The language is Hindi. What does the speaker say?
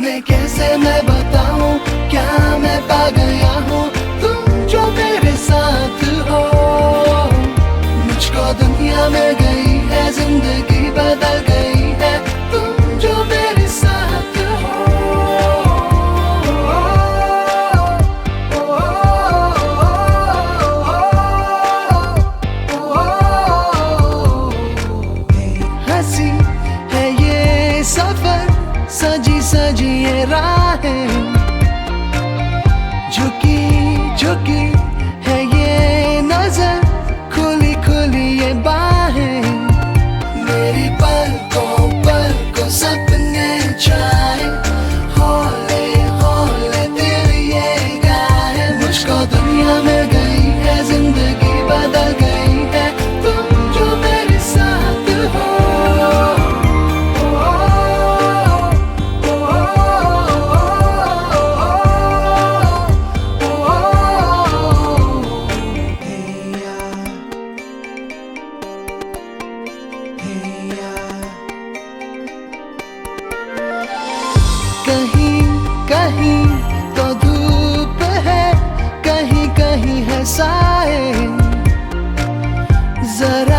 तुम्हें कैसे मैं बताऊं, क्या मैं पा गया हूँ तुम जो मेरे साथ हो। मुझको दुनिया मिल गई है, जिंदगी बदल गई है, तुम जो मेरे साथ हो। हंसी है ये सफर, सजी सजी ये राहें, झुकी झुकी है ये नजर, खुली खुली ये बाहें। मेरी पलकों सपने छाए, हौले हौले दिल ये गाए। मुझको दुनिया मिल गई है, जिंदगी बदल गई है, तुम जो मेरे साथ हो। कहीं कहीं तो धूप है, कहीं कहीं है साए, जरा